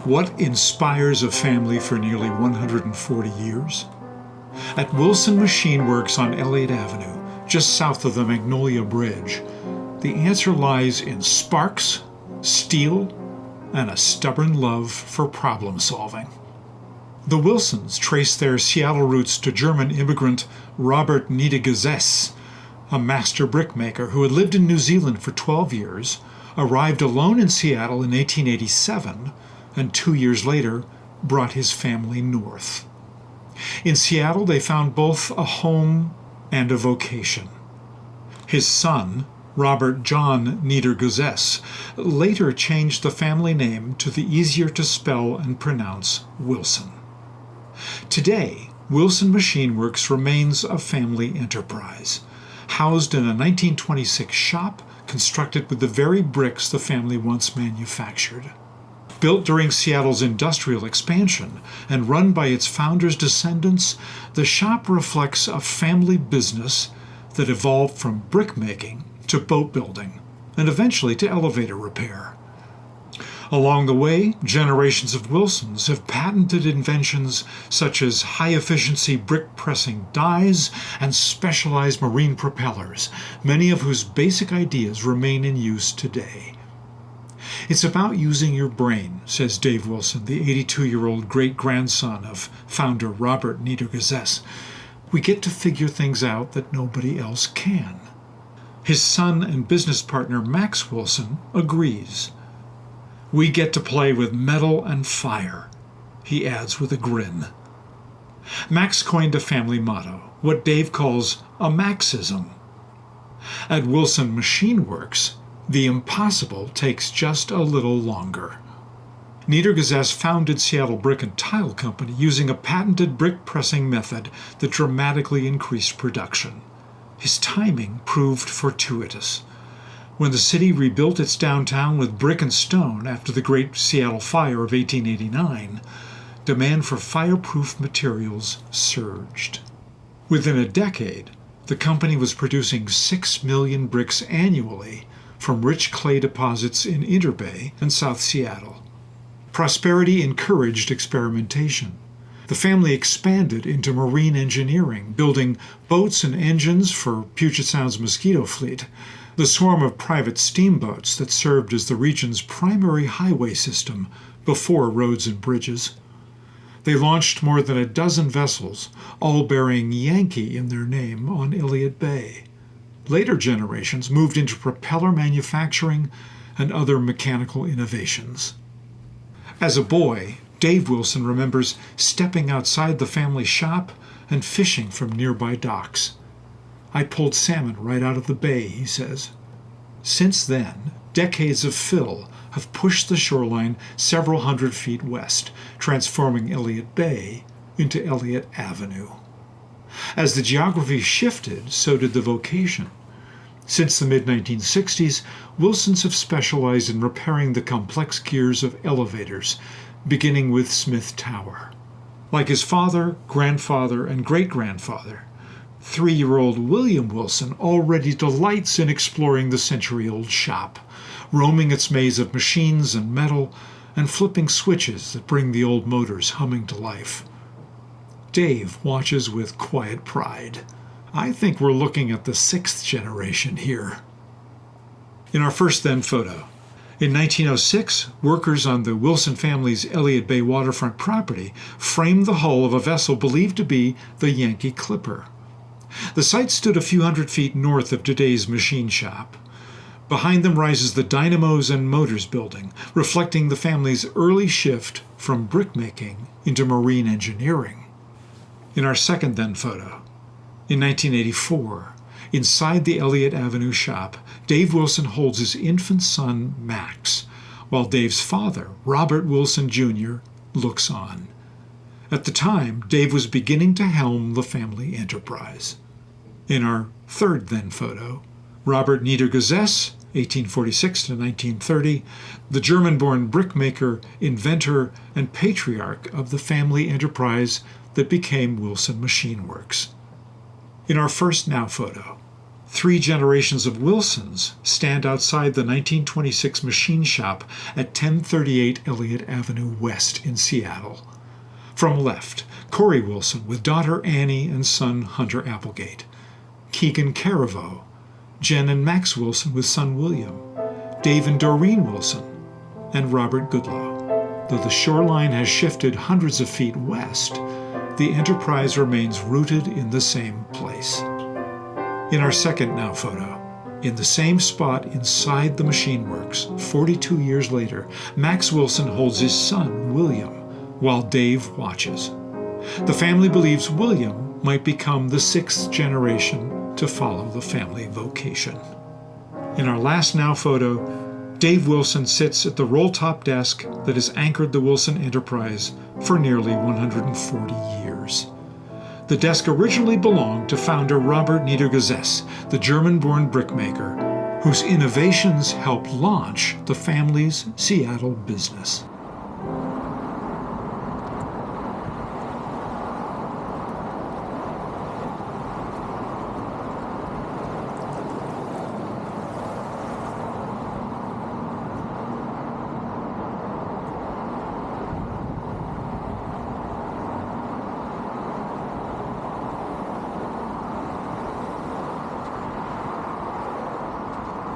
What inspires a family for nearly 140 years? At Wilson Machine Works on Elliott Avenue, just south of the Magnolia Bridge, the answer lies in sparks, steel, and a stubborn love for problem solving. The Wilsons trace their Seattle roots to German immigrant Robert Niedergesaess, a master brickmaker who had lived in New Zealand for 12 years, arrived alone in Seattle in 1887, and 2 years later brought his family north. In Seattle, they found both a home and a vocation. His son, Robert John Niedergesaess, later changed the family name to the easier-to-spell and pronounce Wilson. Today, Wilson Machine Works remains a family enterprise, housed in a 1926 shop constructed with the very bricks the family once manufactured. Built during Seattle's industrial expansion and run by its founders' descendants, the shop reflects a family business that evolved from brickmaking to boat building, and eventually to elevator repair. Along the way, generations of Wilsons have patented inventions such as high-efficiency brick-pressing dies and specialized marine propellers, many of whose basic ideas remain in use today. It's about using your brain, says Dave Wilson, the 82-year-old great-grandson of founder Robert Niedergesaess. We get to figure things out that nobody else can. His son and business partner Max Wilson agrees. We get to play with metal and fire, he adds with a grin. Max coined a family motto, what Dave calls a Maxism. At Wilson Machine Works, the impossible takes just a little longer. Niedergesaess founded Seattle Brick and Tile Company using a patented brick pressing method that dramatically increased production. His timing proved fortuitous. When the city rebuilt its downtown with brick and stone after the Great Seattle Fire of 1889, demand for fireproof materials surged. Within a decade, the company was producing 6 million bricks annually from rich clay deposits in Interbay and South Seattle. Prosperity encouraged experimentation. The family expanded into marine engineering, building boats and engines for Puget Sound's mosquito fleet, the swarm of private steamboats that served as the region's primary highway system before roads and bridges. They launched more than a dozen vessels, all bearing Yankee in their name, on Elliott Bay. Later generations moved into propeller manufacturing and other mechanical innovations. As a boy, Dave Wilson remembers stepping outside the family shop and fishing from nearby docks. I pulled salmon right out of the bay, he says. Since then, decades of fill have pushed the shoreline several hundred feet west, transforming Elliott Bay into Elliott Avenue. As the geography shifted, so did the vocation. Since the mid-1960s, Wilsons have specialized in repairing the complex gears of elevators, beginning with Smith Tower. Like his father, grandfather, and great-grandfather, 3-year-old William Wilson already delights in exploring the century-old shop, roaming its maze of machines and metal, and flipping switches that bring the old motors humming to life. Dave watches with quiet pride. I think we're looking at the 6th generation here. In our first then photo, in 1906, workers on the Wilson family's Elliott Bay waterfront property framed the hull of a vessel believed to be the Yankee Clipper. The site stood a few hundred feet north of today's machine shop. Behind them rises the Dynamos and Motors building, reflecting the family's early shift from brickmaking into marine engineering. In our second then photo, in 1984, inside the Elliott Avenue shop, Dave Wilson holds his infant son, Max, while Dave's father, Robert Wilson Jr., looks on. At the time, Dave was beginning to helm the family enterprise. In our third then photo, Robert Niedergesaess, 1846 to 1930, the German-born brickmaker, inventor, and patriarch of the family enterprise that became Wilson Machine Works. In our first now photo, 3 generations of Wilsons stand outside the 1926 machine shop at 1038 Elliott Avenue West in Seattle. From left, Corey Wilson with daughter Annie and son Hunter Applegate. Keegan Caraveau, Jen and Max Wilson with son William, Dave and Doreen Wilson, and Robert Goodlow. Though the shoreline has shifted hundreds of feet west, the enterprise remains rooted in the same place. In our second now photo, in the same spot inside the machine works, 42 years later, Max Wilson holds his son, William, while Dave watches. The family believes William might become the 6th generation to follow the family vocation. In our last now photo, Dave Wilson sits at the roll-top desk that has anchored the Wilson enterprise for nearly 140 years. The desk originally belonged to founder Robert Niedergesaess, the German-born brickmaker, whose innovations helped launch the family's Seattle business.